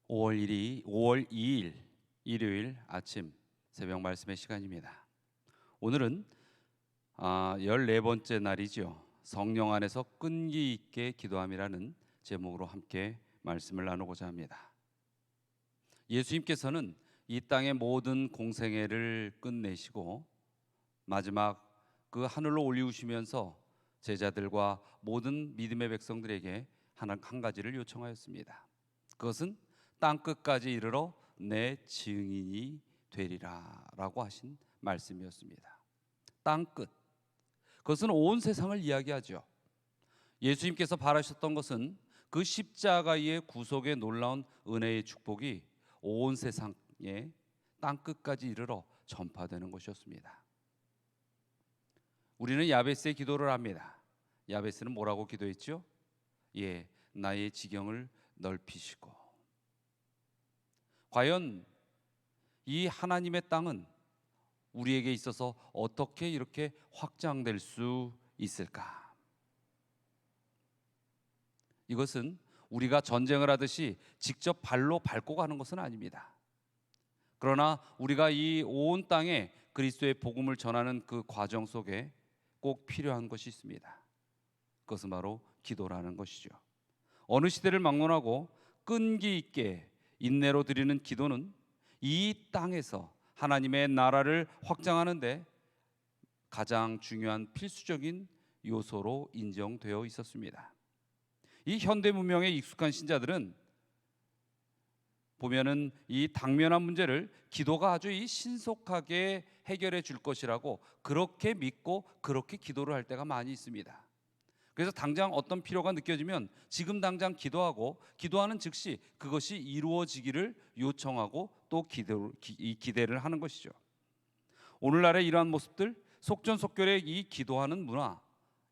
5월 2일 일요일 아침 새벽 말씀의 시간입니다. 오늘은 14번째 날이죠. 성령 안에서 끈기 있게 기도함이라는 제목으로 함께 말씀을 나누고자 합니다. 예수님께서는 이 땅의 모든 공생애를 끝내시고 마지막 그 하늘로 올리우시면서 제자들과 모든 믿음의 백성들에게 한 가지를 요청하였습니다. 그것은 땅 끝까지 이르러 내 증인이 되리라 라고 하신 말씀이었습니다. 땅 끝, 그것은 온 세상을 이야기하죠. 예수님께서 바라셨던 것은 그 십자가의 구속의 놀라운 은혜의 축복이 온 세상에 땅 끝까지 이르러 전파되는 것이었습니다. 우리는 야베스의 기도를 합니다. 야베스는 뭐라고 기도했죠? 나의 지경을 넓히시고. 과연 이 하나님의 땅은 우리에게 있어서 어떻게 이렇게 확장될 수 있을까? 이것은 우리가 전쟁을 하듯이 직접 발로 밟고 가는 것은 아닙니다. 그러나 우리가 이 온 땅에 그리스도의 복음을 전하는 그 과정 속에 꼭 필요한 것이 있습니다. 그것은 바로 기도라는 것이죠. 어느 시대를 막론하고 끈기 있게 인내로 드리는 기도는 이 땅에서 하나님의 나라를 확장하는데 가장 중요한 필수적인 요소로 인정되어 있었습니다. 이 현대 문명에 익숙한 신자들은 보면은 이 당면한 문제를 기도가 아주 신속하게 해결해 줄 것이라고 그렇게 믿고 그렇게 기도를 할 때가 많이 있습니다. 그래서 당장 어떤 필요가 느껴지면 지금 당장 기도하고 기도하는 즉시 그것이 이루어지기를 요청하고 또 기대를 하는 것이죠. 오늘날의 이러한 모습들, 속전속결의 이 기도하는 문화,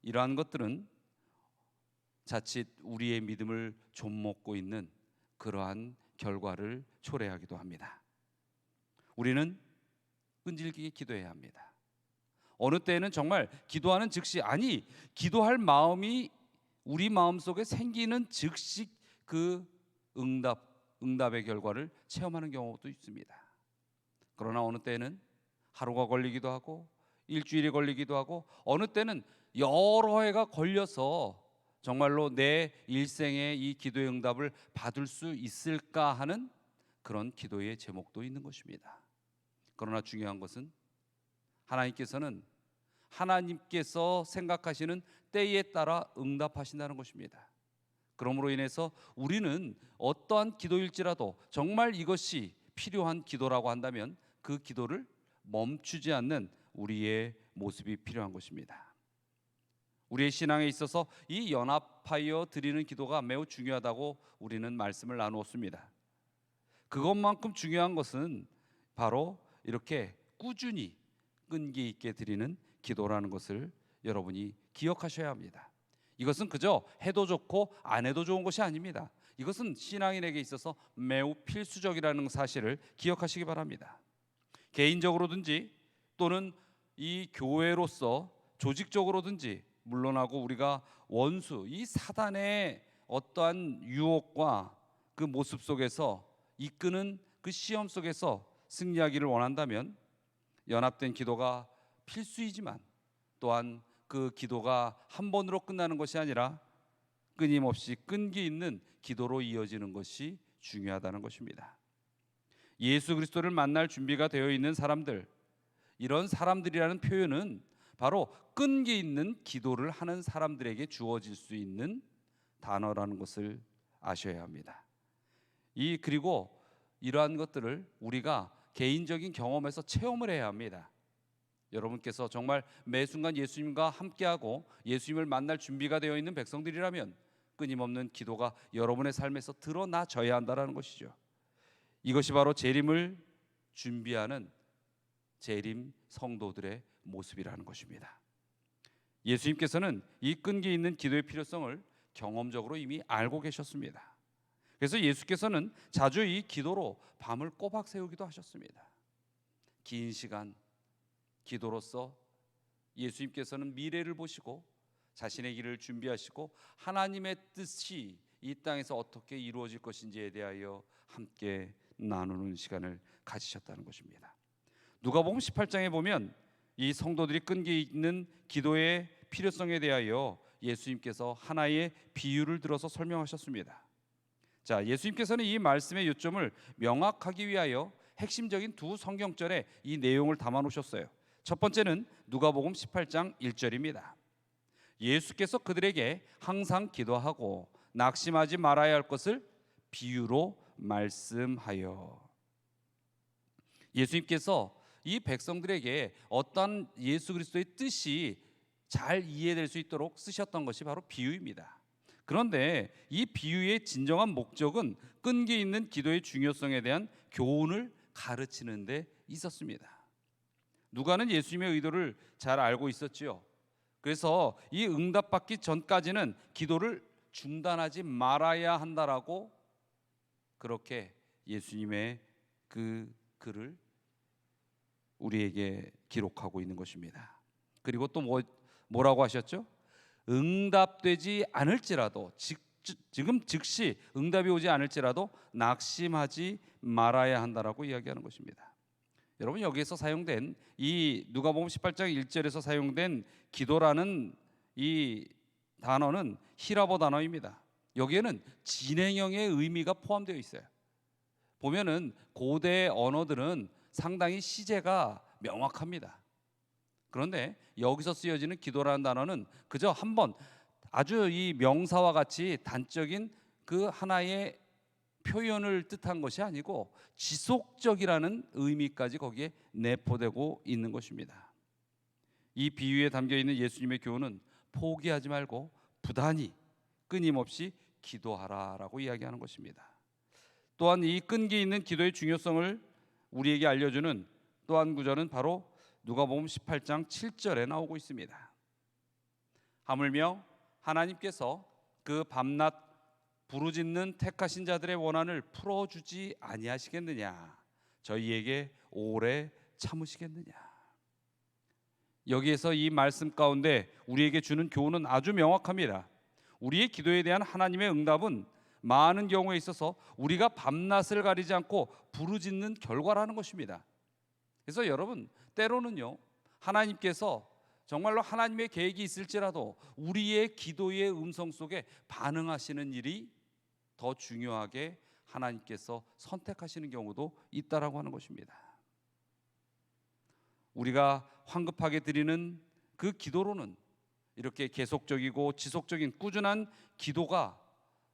이러한 것들은 자칫 우리의 믿음을 좀먹고 있는 그러한 결과를 초래하기도 합니다. 우리는 끈질기게 기도해야 합니다. 어느 때에는 정말 기도하는 즉시, 기도할 마음이 우리 마음속에 생기는 즉시 그 응답의 결과를 체험하는 경우도 있습니다. 그러나 어느 때는 하루가 걸리기도 하고 일주일이 걸리기도 하고 어느 때는 여러 해가 걸려서 정말로 내 일생에 이 기도의 응답을 받을 수 있을까 하는 그런 기도의 제목도 있는 것입니다. 그러나 중요한 것은 하나님께서 생각하시는 때에 따라 응답하신다는 것입니다. 그러므로 인해서 우리는 어떠한 기도일지라도 정말 이것이 필요한 기도라고 한다면 그 기도를 멈추지 않는 우리의 모습이 필요한 것입니다. 우리의 신앙에 있어서 이 연합하여 드리는 기도가 매우 중요하다고 우리는 말씀을 나누었습니다. 그것만큼 중요한 것은 바로 이렇게 꾸준히 끈기 있게 드리는 기도라는 것을 여러분이 기억하셔야 합니다. 이것은 그저 해도 좋고 안 해도 좋은 것이 아닙니다. 이것은 신앙인에게 있어서 매우 필수적이라는 사실을 기억하시기 바랍니다. 개인적으로든지 또는 이 교회로서 조직적으로든지 물론하고 우리가 이 사단의 어떠한 유혹과 그 모습 속에서 이끄는 그 시험 속에서 승리하기를 원한다면 연합된 기도가 필수이지만 또한 그 기도가 한 번으로 끝나는 것이 아니라 끊임없이 끈기 있는 기도로 이어지는 것이 중요하다는 것입니다. 예수 그리스도를 만날 준비가 되어 있는 사람들, 이런 사람들이라는 표현은 바로 끈기 있는 기도를 하는 사람들에게 주어질 수 있는 단어라는 것을 아셔야 합니다. 그리고 이러한 것들을 우리가 개인적인 경험에서 체험을 해야 합니다. 여러분께서 정말 매 순간 예수님과 함께하고 예수님을 만날 준비가 되어 있는 백성들이라면 끊임없는 기도가 여러분의 삶에서 드러나져야 한다는 것이죠. 이것이 바로 재림을 준비하는 재림 성도들의 모습이라는 것입니다. 예수님께서는 이 끈기 있는 기도의 필요성을 경험적으로 이미 알고 계셨습니다. 그래서 예수께서는 자주 이 기도로 밤을 꼬박 새우기도 하셨습니다. 긴 시간 기도로서 예수님께서는 미래를 보시고 자신의 길을 준비하시고 하나님의 뜻이 이 땅에서 어떻게 이루어질 것인지에 대하여 함께 나누는 시간을 가지셨다는 것입니다. 누가복음 18장에 보면 이 성도들이 끈기 있는 기도의 필요성에 대하여 예수님께서 하나의 비유를 들어서 설명하셨습니다. 자, 예수님께서는 이 말씀의 요점을 명확하기 위하여 핵심적인 두 성경절에 이 내용을 담아 놓으셨어요. 첫 번째는 누가복음 18장 1절입니다. 예수께서 그들에게 항상 기도하고 낙심하지 말아야 할 것을 비유로 말씀하여. 예수님께서 이 백성들에게 어떤 예수 그리스도의 뜻이 잘 이해될 수 있도록 쓰셨던 것이 바로 비유입니다. 그런데 이 비유의 진정한 목적은 끈기 있는 기도의 중요성에 대한 교훈을 가르치는 데 있었습니다. 누가는 예수님의 의도를 잘 알고 있었지요. 그래서 이 응답받기 전까지는 기도를 중단하지 말아야 한다라고 그렇게 예수님의 그 글을 우리에게 기록하고 있는 것입니다. 그리고 또 뭐라고 하셨죠? 응답되지 않을지라도 지금 즉시 응답이 오지 않을지라도 낙심하지 말아야 한다라고 이야기하는 것입니다. 여러분, 여기에서 사용된 이 누가복음 18장 1절에서 사용된 기도라는 이 단어는 히라보 단어입니다. 여기에는 진행형의 의미가 포함되어 있어요. 보면은 고대 언어들은 상당히 시제가 명확합니다. 그런데 여기서 쓰여지는 기도라는 단어는 그저 한번 아주 이 명사와 같이 단적인 그 하나의 표현을 뜻한 것이 아니고 지속적이라는 의미까지 거기에 내포되고 있는 것입니다. 이 비유에 담겨 있는 예수님의 교훈은 포기하지 말고 부단히 끊임없이 기도하라라고 이야기하는 것입니다. 또한 이 끈기 있는 기도의 중요성을 우리에게 알려주는 또 한 구절은 바로 누가복음 18장 7절에 나오고 있습니다. 하물며 하나님께서 그 밤낮 부르짖는 택하신 자들의 원한을 풀어주지 아니하시겠느냐? 저희에게 오래 참으시겠느냐? 여기에서 이 말씀 가운데 우리에게 주는 교훈은 아주 명확합니다. 우리의 기도에 대한 하나님의 응답은 많은 경우에 있어서 우리가 밤낮을 가리지 않고 부르짖는 결과라는 것입니다. 그래서 여러분, 때로는요, 하나님께서 정말로 하나님의 계획이 있을지라도 우리의 기도의 음성 속에 반응하시는 일이 더 중요하게 하나님께서 선택하시는 경우도 있다라고 하는 것입니다. 우리가 황급하게 드리는 그 기도로는 이렇게 계속적이고 지속적인 꾸준한 기도가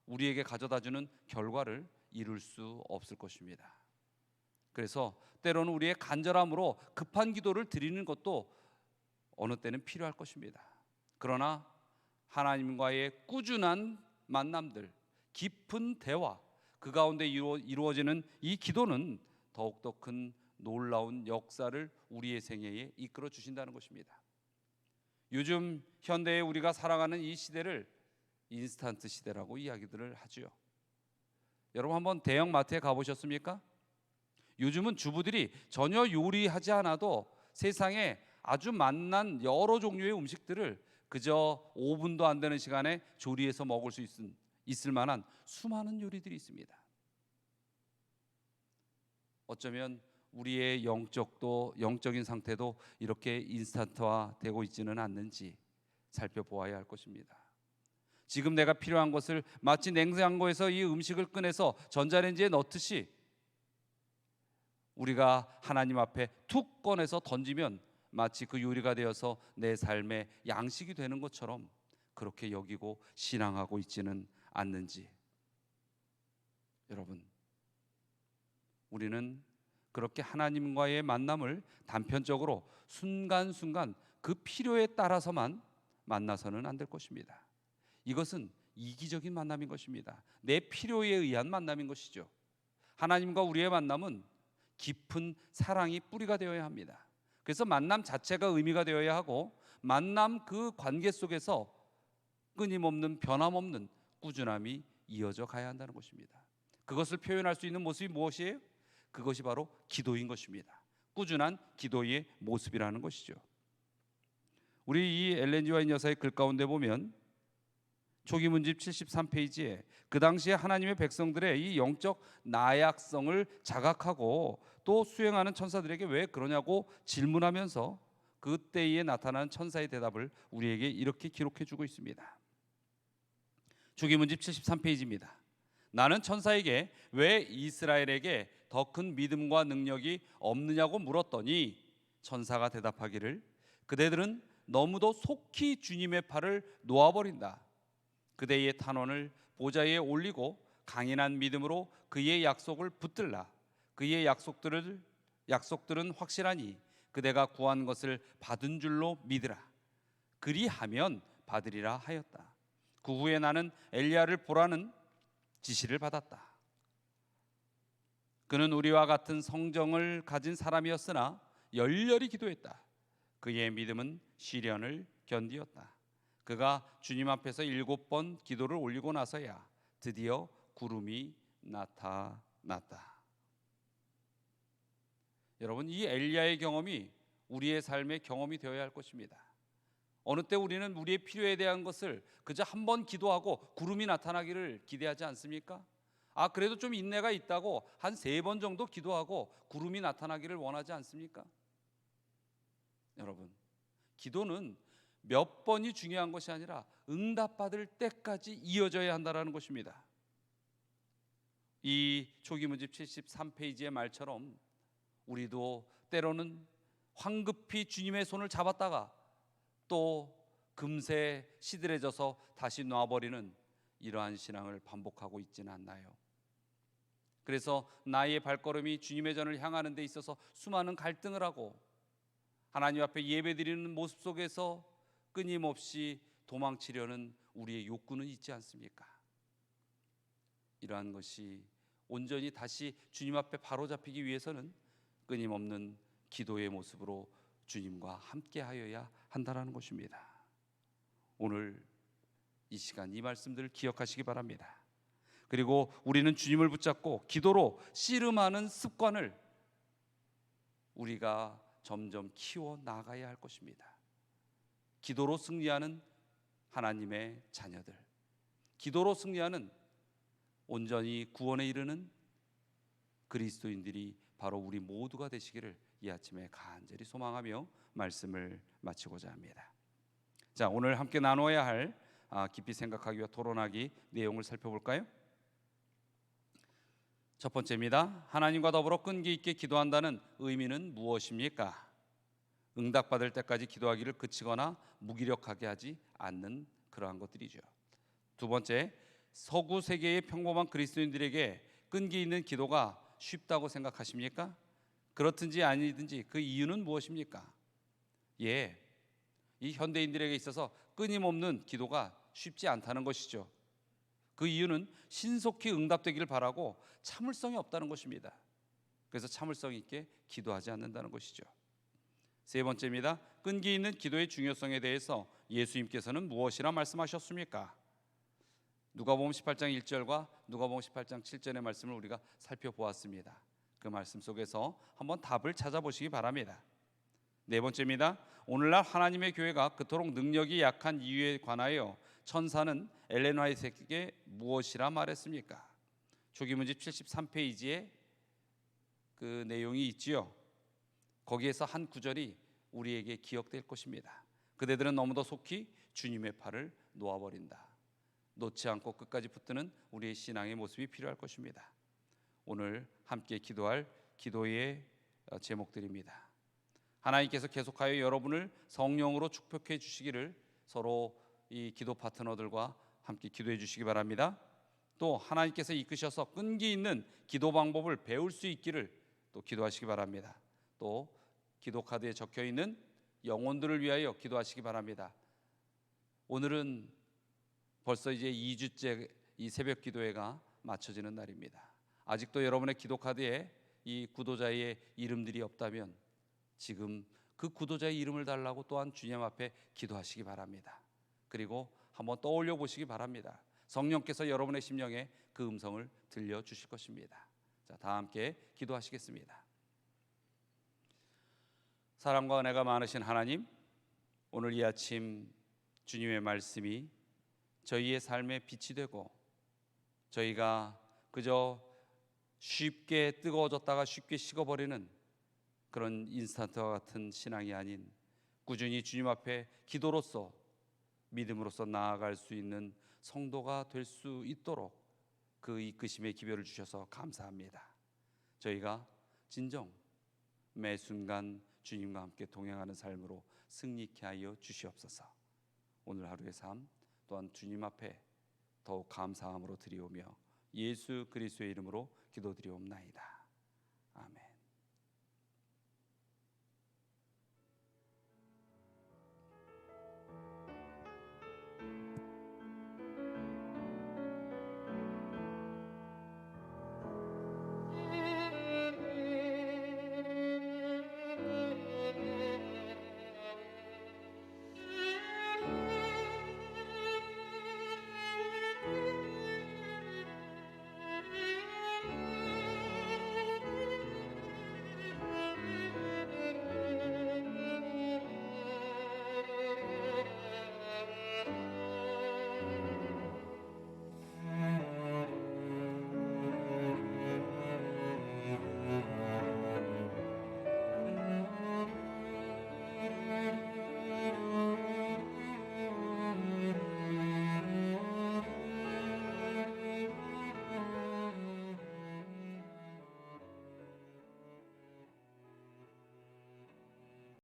우리에게 가져다주는 결과를 이룰 수 없을 것입니다. 그래서 때로는 우리의 간절함으로 급한 기도를 드리는 것도 어느 때는 필요할 것입니다. 그러나 하나님과의 꾸준한 만남들, 깊은 대화, 그 가운데 이루어지는 이 기도는 더욱더 큰 놀라운 역사를 우리의 생애에 이끌어 주신다는 것입니다. 요즘 현대에 우리가 살아가는 이 시대를 인스턴트 시대라고 이야기들을 하죠. 여러분, 한번 대형 마트에 가보셨습니까? 요즘은 주부들이 전혀 요리하지 않아도 세상에 아주 만난 여러 종류의 음식들을 그저 5분도 안 되는 시간에 조리해서 먹을 수 있을 만한 수많은 요리들이 있습니다. 어쩌면 우리의 영적인 상태도 이렇게 인스턴트화 되고 있지는 않는지 살펴보아야 할 것입니다. 지금 내가 필요한 것을 마치 냉장고에서 이 음식을 꺼내서 전자레인지에 넣듯이 우리가 하나님 앞에 툭 꺼내서 던지면 마치 그 요리가 되어서 내 삶의 양식이 되는 것처럼 그렇게 여기고 신앙하고 있지는 않는지. 여러분, 우리는 그렇게 하나님과의 만남을 단편적으로 순간순간 그 필요에 따라서만 만나서는 안 될 것입니다. 이것은 이기적인 만남인 것입니다. 내 필요에 의한 만남인 것이죠. 하나님과 우리의 만남은 깊은 사랑이 뿌리가 되어야 합니다. 그래서 만남 자체가 의미가 되어야 하고, 만남 그 관계 속에서 끊임없는 변함없는 꾸준함이 이어져 가야 한다는 것입니다. 그것을 표현할 수 있는 모습이 무엇이에요? 그것이 바로 기도인 것입니다. 꾸준한 기도의 모습이라는 것이죠. 우리 이 엘렌 지 화이트 여사의 글 가운데 보면 초기 문집 73페이지에 그 당시에 하나님의 백성들의 이 영적 나약성을 자각하고 또 수행하는 천사들에게 왜 그러냐고 질문하면서 그때에 나타난 천사의 대답을 우리에게 이렇게 기록해 주고 있습니다. 초기 문집 73페이지입니다. 나는 천사에게 왜 이스라엘에게 더 큰 믿음과 능력이 없느냐고 물었더니 천사가 대답하기를 그대들은 너무도 속히 주님의 팔을 놓아버린다. 그대의 탄원을 보좌 위에 올리고 강인한 믿음으로 그의 약속을 붙들라. 그의 약속들은 확실하니 그대가 구한 것을 받은 줄로 믿으라. 그리하면 받으리라 하였다. 그 후에 나는 엘리야를 보라는 지시를 받았다. 그는 우리와 같은 성정을 가진 사람이었으나 열렬히 기도했다. 그의 믿음은 시련을 견디었다. 그가 주님 앞에서 7번 기도를 올리고 나서야 드디어 구름이 나타났다. 여러분, 이 엘리야의 경험이 우리의 삶의 경험이 되어야 할 것입니다. 어느 때 우리는 우리의 필요에 대한 것을 그저 한 번 기도하고 구름이 나타나기를 기대하지 않습니까? 그래도 좀 인내가 있다고 한 3번 정도 기도하고 구름이 나타나기를 원하지 않습니까? 여러분, 기도는 몇 번이 중요한 것이 아니라 응답받을 때까지 이어져야 한다는 것입니다. 이 초기 문집 73페이지의 말처럼 우리도 때로는 황급히 주님의 손을 잡았다가 또 금세 시들해져서 다시 놔버리는 이러한 신앙을 반복하고 있지는 않나요? 그래서 나의 발걸음이 주님의 전을 향하는 데 있어서 수많은 갈등을 하고 하나님 앞에 예배드리는 모습 속에서 끊임없이 도망치려는 우리의 욕구는 있지 않습니까? 이러한 것이 온전히 다시 주님 앞에 바로잡히기 위해서는 끊임없는 기도의 모습으로 주님과 함께하여야 한다는 것입니다. 오늘 이 시간 이 말씀들을 기억하시기 바랍니다. 그리고 우리는 주님을 붙잡고 기도로 씨름하는 습관을 우리가 점점 키워 나가야 할 것입니다. 기도로 승리하는 하나님의 자녀들, 기도로 승리하는 온전히 구원에 이르는 그리스도인들이 바로 우리 모두가 되시기를 이 아침에 간절히 소망하며 말씀을 마치고자 합니다. 자, 오늘 함께 나눠야 할 깊이 생각하기와 토론하기 내용을 살펴볼까요? 첫 번째입니다. 하나님과 더불어 끈기 있게 기도한다는 의미는 무엇입니까? 응답받을 때까지 기도하기를 그치거나 무기력하게 하지 않는 그러한 것들이죠. 두 번째, 서구 세계의 평범한 그리스도인들에게 끈기 있는 기도가 쉽다고 생각하십니까? 그렇든지 아니든지 그 이유는 무엇입니까? 이 현대인들에게 있어서 끊임없는 기도가 쉽지 않다는 것이죠. 그 이유는 신속히 응답되기를 바라고 참을성이 없다는 것입니다. 그래서 참을성 있게 기도하지 않는다는 것이죠. 세 번째입니다. 끈기 있는 기도의 중요성에 대해서 예수님께서는 무엇이라 말씀하셨습니까? 누가복음 18장 1절과 누가복음 18장 7절의 말씀을 우리가 살펴보았습니다. 그 말씀 속에서 한번 답을 찾아보시기 바랍니다. 네 번째입니다. 오늘날 하나님의 교회가 그토록 능력이 약한 이유에 관하여 천사는 엘렌 화이트에게 무엇이라 말했습니까? 초기 문집 73페이지에 그 내용이 있지요. 거기에서 한 구절이 우리에게 기억될 것입니다. 그대들은 너무도 속히 주님의 팔을 놓아버린다. 놓지 않고 끝까지 붙드는 우리의 신앙의 모습이 필요할 것입니다. 오늘 함께 기도할 기도의 제목들입니다. 하나님께서 계속하여 여러분을 성령으로 축복해 주시기를 서로 이 기도 파트너들과 함께 기도해 주시기 바랍니다. 또 하나님께서 이끄셔서 끈기 있는 기도 방법을 배울 수 있기를 또 기도하시기 바랍니다. 또 기도 카드에 적혀 있는 영혼들을 위하여 기도하시기 바랍니다. 오늘은 벌써 이제 2주째 이 새벽 기도회가 마쳐지는 날입니다. 아직도 여러분의 기도 카드에 이 구도자의 이름들이 없다면 지금 그 구도자의 이름을 달라고 또한 주님 앞에 기도하시기 바랍니다. 그리고 한번 떠올려 보시기 바랍니다. 성령께서 여러분의 심령에 그 음성을 들려주실 것입니다. 자, 다 함께 기도하시겠습니다. 사랑과 은혜가 많으신 하나님, 오늘 이 아침 주님의 말씀이 저희의 삶의 빛이 되고, 저희가 그저 쉽게 뜨거워졌다가 쉽게 식어버리는 그런 인스턴트와 같은 신앙이 아닌, 꾸준히 주님 앞에 기도로서 믿음으로써 나아갈 수 있는 성도가 될 수 있도록 그 이끄심의 기별을 주셔서 감사합니다. 저희가 진정 매 순간 주님과 함께 동행하는 삶으로 승리케 하여 주시옵소서. 오늘 하루의 삶 또한 주님 앞에 더욱 감사함으로 드리오며 예수 그리스도의 이름으로 기도드리옵나이다. 아멘.